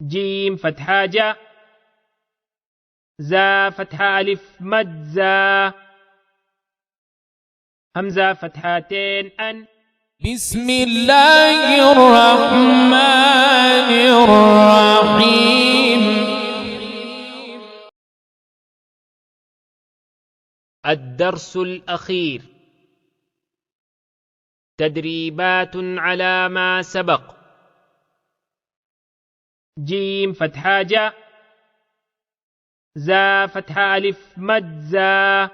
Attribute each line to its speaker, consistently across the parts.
Speaker 1: جيم فتحة جا، زا فتحة ألف مد زا، همزة فتحتين أن.
Speaker 2: بسم الله الرحمن الرحيم.
Speaker 1: الدرس الأخير، تدريبات على ما سبق. جيم فتحة جا، زا فتحة ألف مد زا،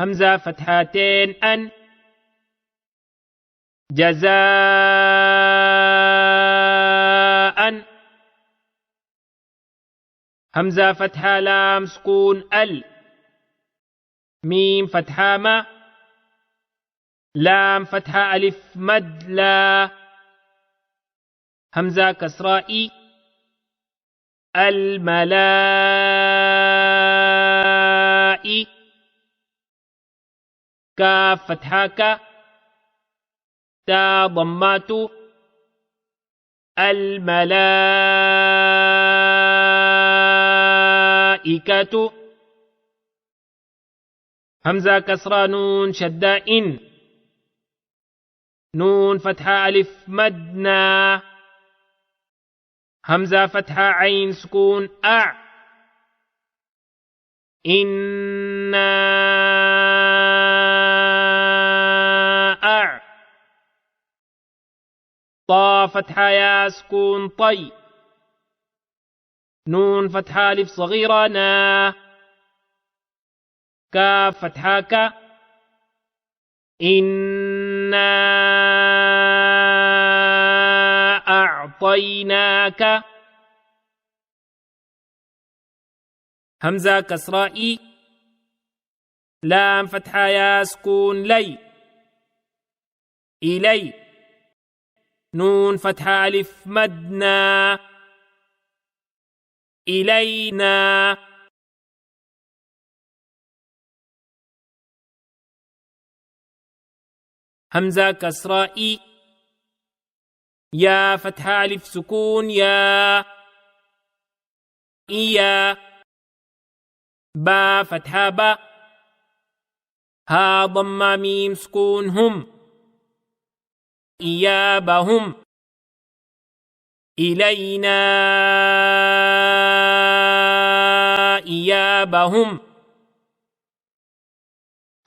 Speaker 1: همزة فتحتين أن. جزاء، همزة فتحة لام سكون ال، ميم فتحة ما، لام فتحة ألف مد لا، همزة كسراء إي. الملائي، كاف فتحة كا، تا ضمات. الملائكة، همزة كسرى نون شدة إن، نون فتحة ألف مدنا، همزة فتحة عين سكون أع. إنا أع. طا فتحة يا سكون طي، نون فتحة ألف صغيرة نا، كاف فتحة كا. إنا أعطيناك، همزة كسراء إي. لام فتحة يا سكون لي، إلي. نون فتحة ألف مدنا، إلينا. همزة كسراء إي. يا فتحة ألف سكون يا، إيا. با فتحة با، ها ضم ميم سكون هم، إيابهم. إلينا إيابهم.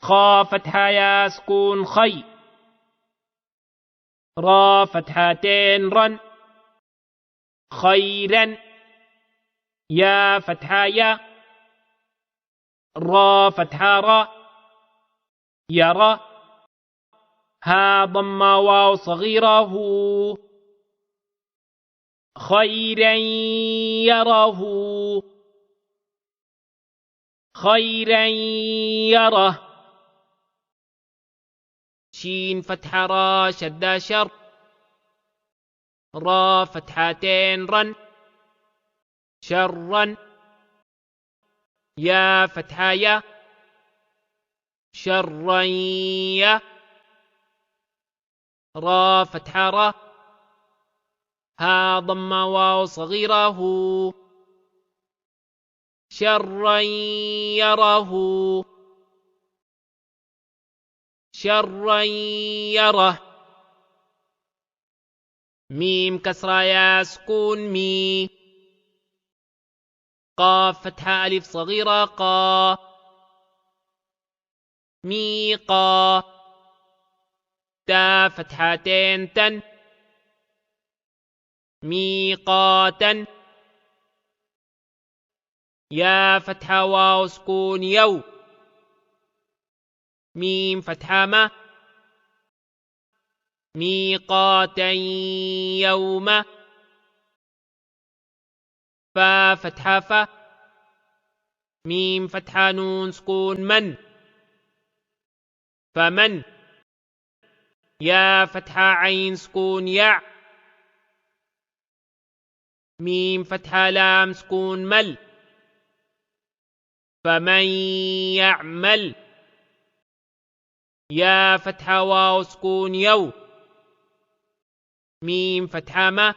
Speaker 1: خا فتحة يا سكون خي، را فتحتين رن، خيرا. يا فتحة يا، را فتحة را، يرى. ها ضم واو صغيرة هو، خيرا يره، خيرا يره. شين فتحة را شدة شر، را فتحتين رن، شرا. يا فتحة يا، شرا يا. را فتحة را، ها ضم واو صغيرة هو، شرا يره، شرا يره. ميم كسرى يا سكون مي، قاف فتحة ألف صغيرة قا، ميقا. تا فتحتين تن، ميقاتا. يا فتحة واو سكون يو، ميم فتحة ما، ميقاتا يوم. فا فتحة فا، ميم فتحة نون سكون من، فمن. يا فتحة عين سكون يع، ميم فتحة لام سكون مل، فمن يعمل. يا فتحة واو سكون يو، ميم فتحة ما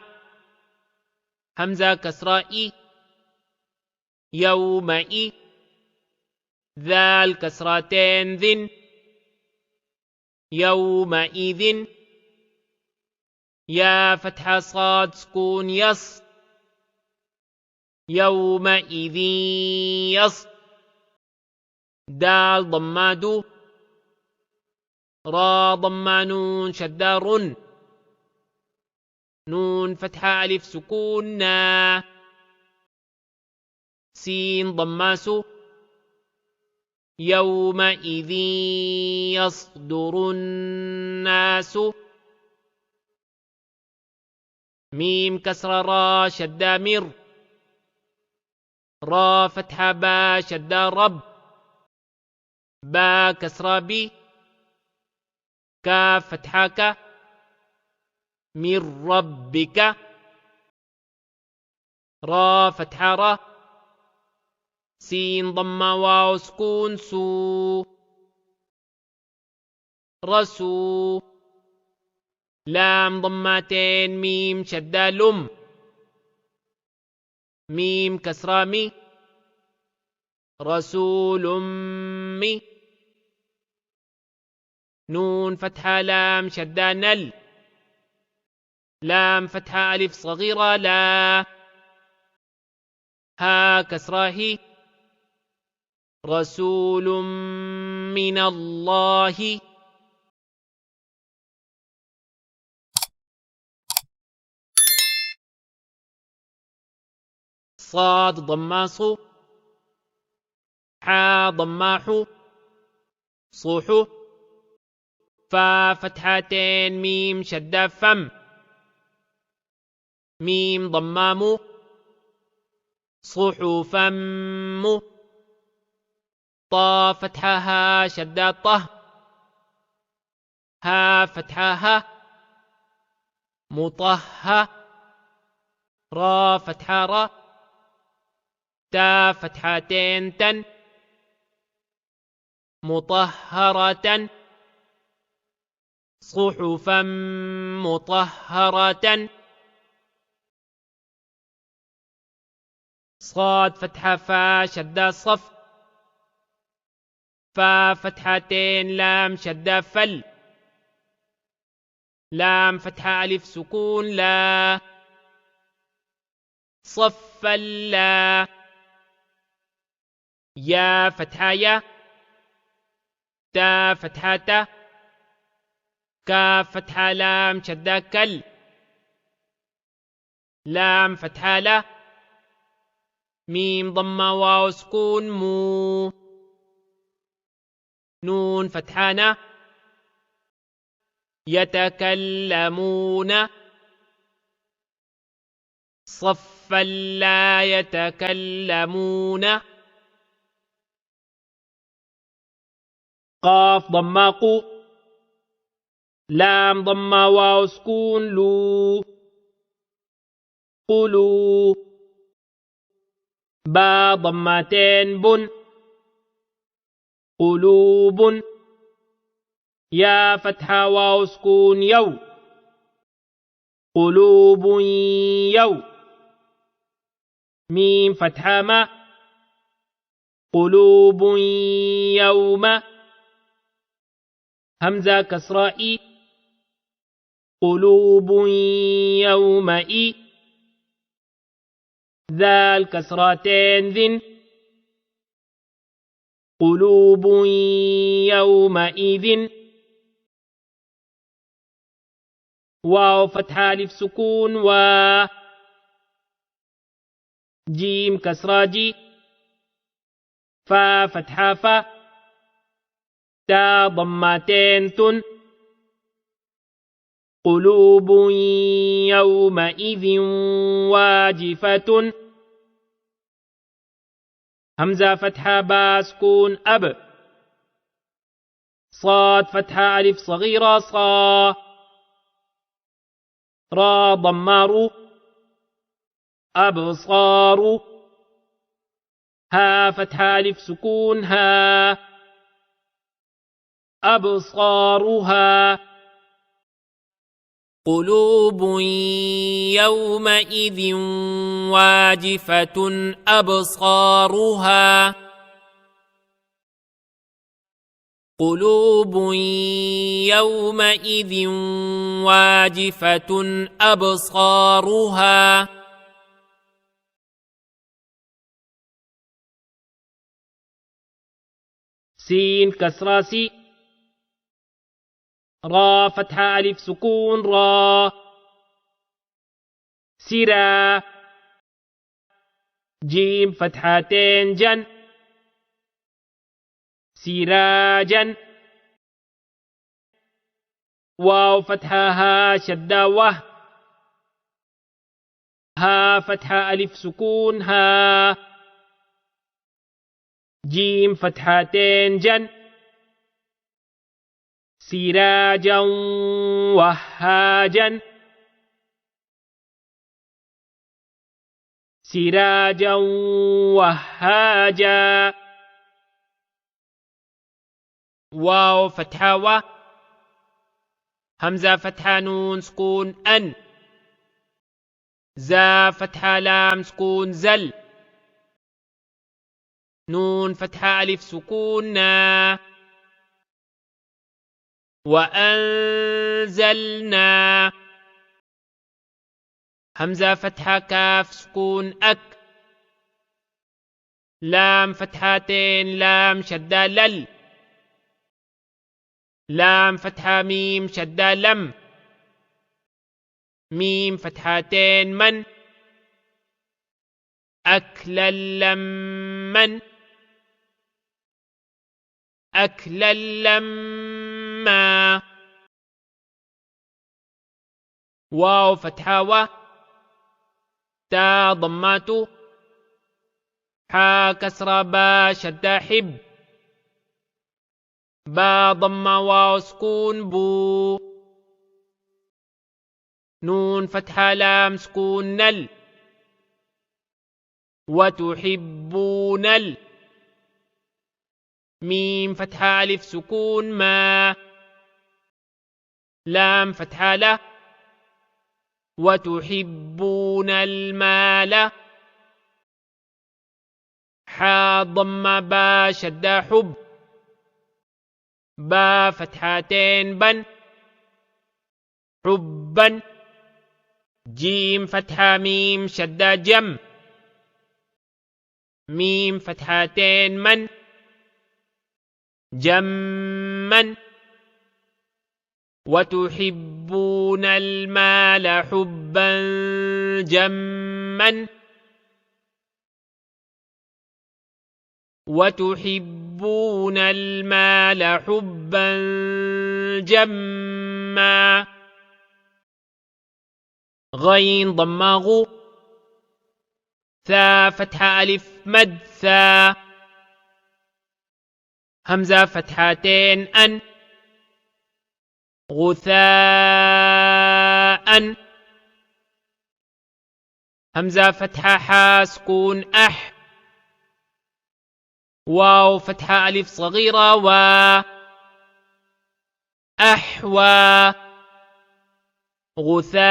Speaker 1: همزة كسرائي يومئ ذال كسرتين ذن يومئذ يا فتحة صاد سكون يص يومئذ يص دال ضماد را ضمانون شدار نون فتحة ألف سكون نا سين ضماس يومئذ يصدر الناس ميم كسر را شدة مر را فتحة با شدة رب با كسر بي كاف فتحة ك من ربك را فتحة را سين ضمة واو سكون سو رسو لام ضمتين ميم شدة لم ميم كسرة مي رسول مي نون فتحة لام شدة نل لام فتحة ألف صغيرة لا ها كسرة هي رسول من الله صاد ضماص حا ضماح صوح فا فتحتين ميم شدة فم ميم ضمام صحفم طا فتحها شدة طه ها فتحها مطه را فتحة را تا فتحتين تن مطهرة صحفا مطهرة صاد فتحة فا شدة صف فا فتحتين لام شدة فل لام فتحة ألف سكون لا صف لا يا فتحة يا تا فتحة تا كاف فتحة لام شدة كل لام فتحة لا ميم ضمة واو سكون مو نون فتحانا يتكلمون صفا لا يتكلمون قاف ضماق لام ضمة واو سكون لو قلو با ضمتين بن قلوب يا فتحة واو سكون يو قلوب يو ميم فتحة ما قلوب يوم همزة كسرائي قلوب يومئ ذال كسرتين ذن قلوب يومئذ واو فتحة ألف سكون و جيم كسرة جي فا فتحة فا تا ضمتين تن قلوب يومئذ واجفة همزة فتحة با سكون أب صاد فتحة ألف صغيرة صا را ضمار أبصار ها فتحة ألف سكون ها أبصارها قلوب يومئذ واجفة أبصارها قلوب يومئذ واجفة أبصارها سين كسراسي را فتحة ألف سكون را سرا جيم فتحتين جن سراجا واو فتحها شدة وه ها فتحة ألف سكون ها جيم فتحتين جن سراجا وهاجا سراجا وهاجا واو فتحة و همزة فتحة نون سكون أن زا فتحة لام سكون زل نون فتحة ألف سكون نا وأنزلنا همزة فتحة كاف سكون أك لام فتحتين لام شدة لل لام فتحة ميم شدة لم ميم فتحتين من أكلا لمن أكلا لما واو فتحة و تا ضمات حا كسرة با شدة حب با ضمة واو سكون بو نون فتحة لام سكون نل وتحبون ميم فتحة ألف سكون ما لام فتحة له وتحبون المال حا ضمة با شدة حب با فتحتين بن حبا جيم فتحة ميم شدة جم ميم فتحتين من جما وتحبون المال حبا جما وتحبون المال حبا جما غين ضماغ ثا فتحة ألف مد ثا همزة فتحتين أن غثاء همزة فتحة حا سكون أح واو فتحة ألف صغيرة و أحوى غثاء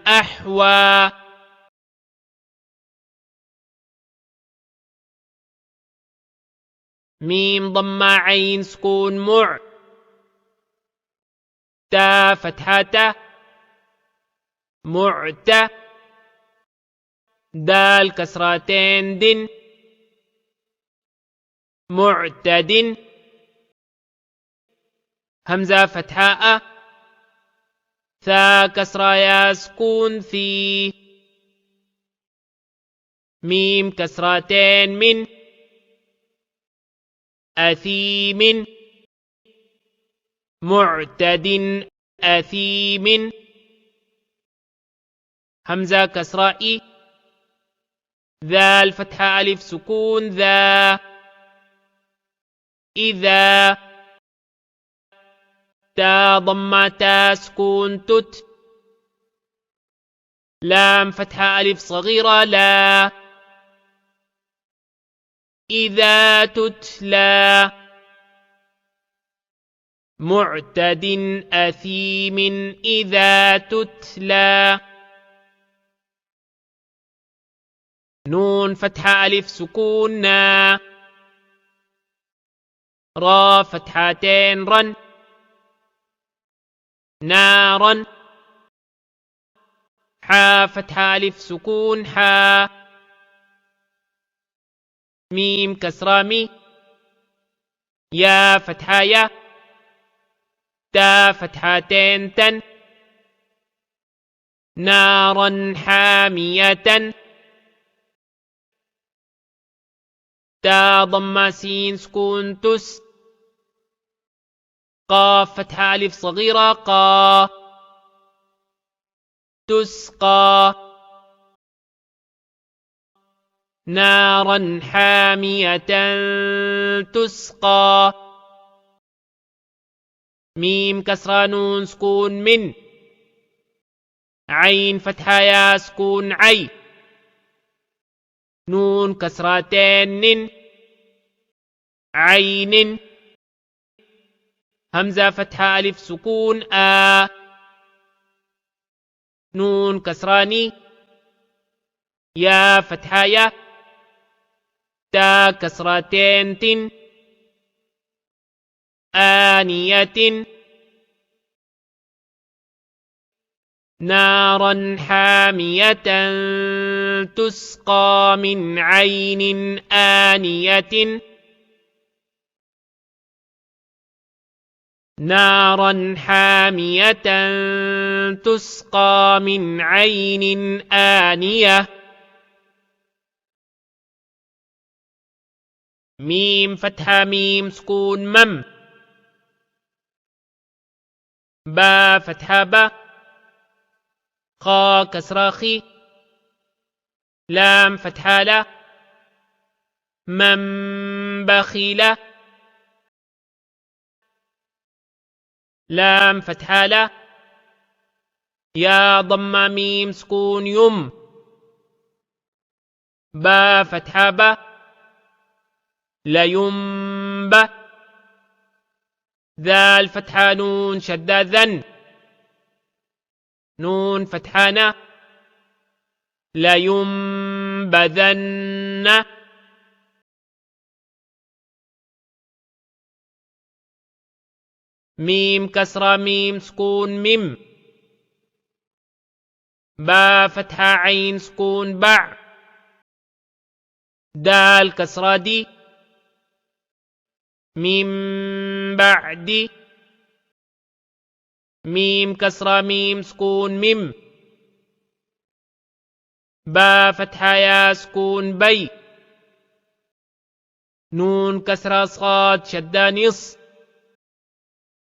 Speaker 1: أحوى ميم ضمة عين سكون مع تا فتحة معت دال كسرتين دن معتد همزة فتحة ثا كسرة يا سكون ثي ميم كسرتين من أثيم معتد أثيم همزة كسرة إي ذا الفتحة ألف سكون ذا إذا تا ضمة تا سكون تت لام فتحة ألف صغيرة لا إذا تتلى معتد أثيم إذا تتلى نون فتحة ألف سكون نا را فتحتين رن نارا حا فتحة ألف سكون حا ميم كسرة مي يا فتحة يا تا فتحتين تن نارا حامية تا ضم سين سكون تس قاف فتحة ألف صغيرة قا تسقى نارا حامية تسقى ميم كسرة نون سكون من عين فتحة يا سكون عي نون كسرتين نن عين همزة فتحة ألف سكون آ نون كسراني يا فتحة يا تا كسرتين تن آنية نارا حامية تسقى من عين آنية نارا حامية تسقى من عين آنية ميم فتحة ميم سكون مم با فتحة با خا كسرة خي لام فتحة لا من بخيلة لام فتحة لا يا ضم ميم سكون يم با فتحة با لينب ذال فتحة نون شدة ذن نون فتحانا لينبذن ميم كسرة ميم سكون ميم با فتحة عين سكون باع دال كسرة دي من بعد ميم كسرة ميم سكون ميم با فتحة يا سكون بي نون كسرة صاد شدة نص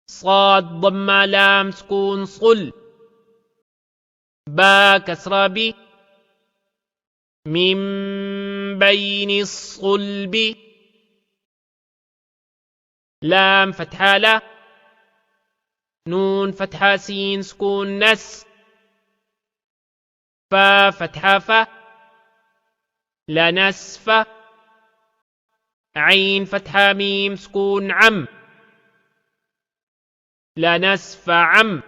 Speaker 1: صاد ضم لام سكون صل با كسرة بي من بين الصلب لام فتحة لا نون فتحة سين سكون نس فا فتحة فا لنسف عين فتحة ميم سكون عم لنسف عم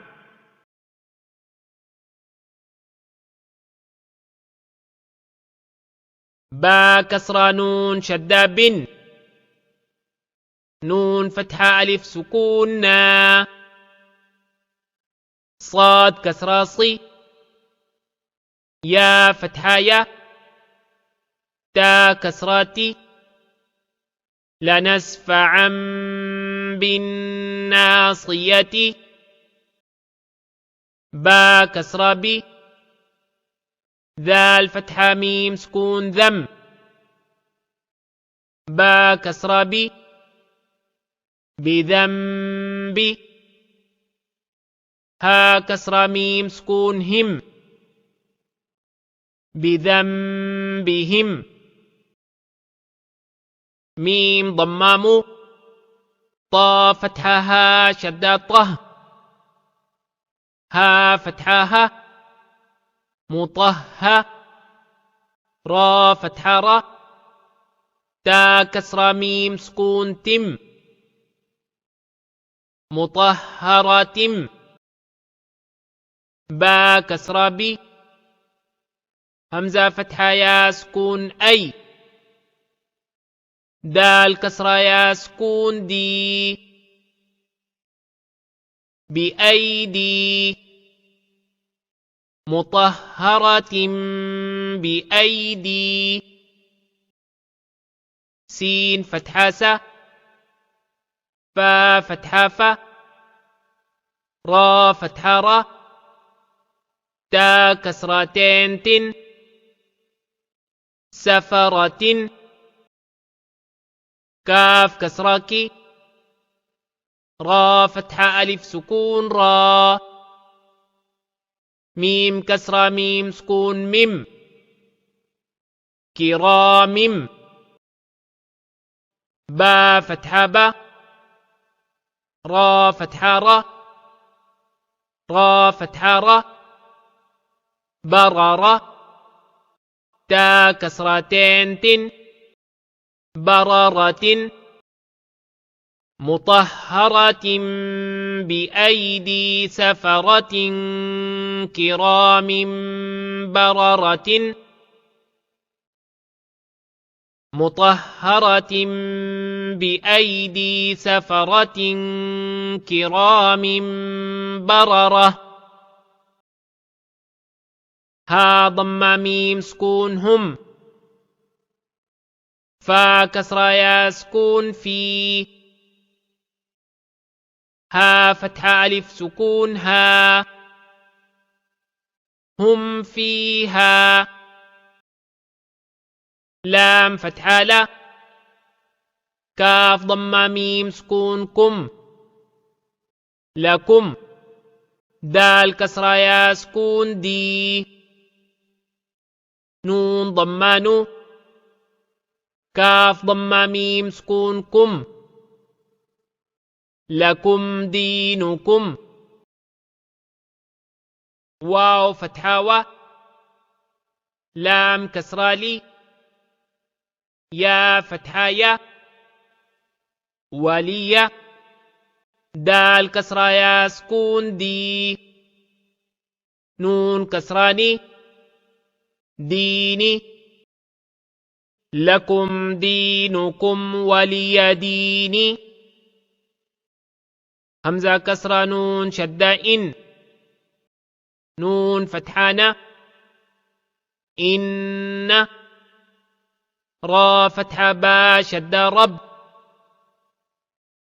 Speaker 1: با كسرة نون شدة بن نون فتحة ألف سكون نا صاد كسرة صي يا فتحة يا تا كسراتي لنسفعا بالناصية با كسرة بي ذال فتحة ميم سكون ذم با كسرة بي بذنب ها كسرة ميم سكون هم بذنبهم ميم ضمام طا فتحها شدة طه ها فتحها مطه را فتحة را تا كسرة ميم سكون تم مطهرة با كسرة بي همزة فتحة يا سكون أي دال كسرة يا سكون دي بأيدي مطهرة بأيدي سين فتحة س فا فتحة ف را فتحة را تا كسرتين تن سفرة كاف كسراكي را فتحة ألف سكون را ميم كسرة ميم سكون ميم كرام با فتحة با را فتحة را را فتحة را بررة تا كسرتين تن بررة مطهرة بأيدي سفرة كرام بررة مطهرة بأيدي سفرة كرام بررة ها ضم ميم سكون هم فا كسرة يا سكون في ها فتحة ألف سكون ها هم فيها لام فتحة لا كاف ضم ميم سكون كم لكم دال كسرة يا سكون دي نون ضمانو كاف ضم ميم سكون كم لكم دينكم واو فتحة و لام كسرة لي يا فتحة يا ولي دال كسرة يا سكون دي نون كسراني ديني لكم دينكم ولي ديني همزة كسرة نون شدة إن نون فتحانة إن را فتحة با شدة رب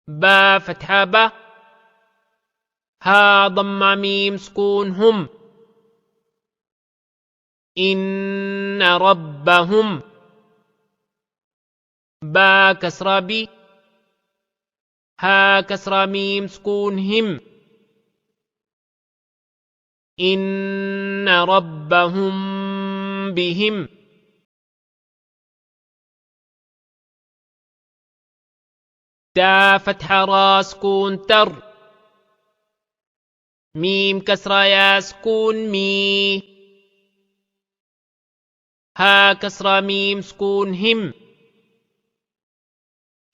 Speaker 1: با فتحة با ها ضم ميم سكون هم إن ربهم با كسرة بي ها كسرة ميم سكون هم إن ربهم بهم تا فتحة را سكون تر ميم كسرة يا سكون مي ها كسرة ميم سكون هم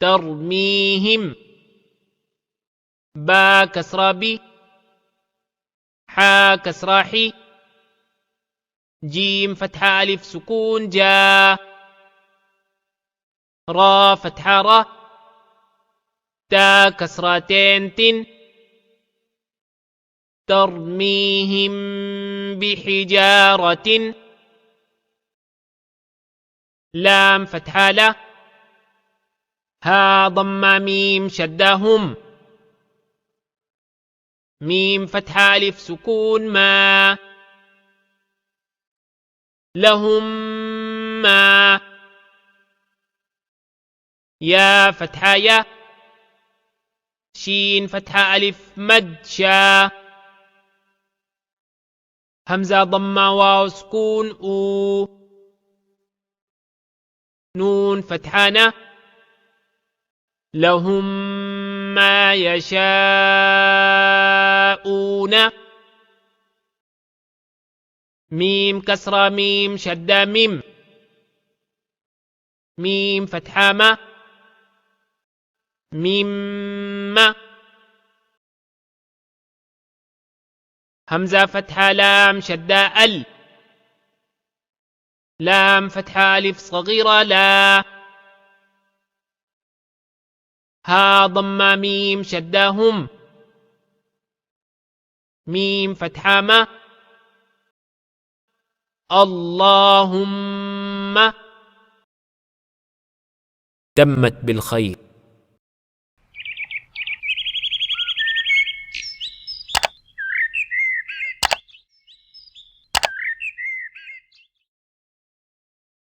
Speaker 1: ترميهم با كسرة بي حا كسرة حي جيم فتحة ألف سكون جا را فتحة را تا كسرتين تن ترميهم بحجارة لام فتحة لا ها ضم ميم شدهم ميم فتحة ألف سكون ما لهم ما يا فتحة يا شين فتحة ألف مد شا همزة ضمة واو سكون أو نون فتحانة لهم ما يشاءون ميم كسرة ميم شدة ميم ميم فتحة ما ميم همزة فتحة لام شدة ال. لام فتحة ألف صغيرة لا. ها ضم ميم شدة هم. ميم فتحة ما. اللهم.
Speaker 2: تمت بالخير.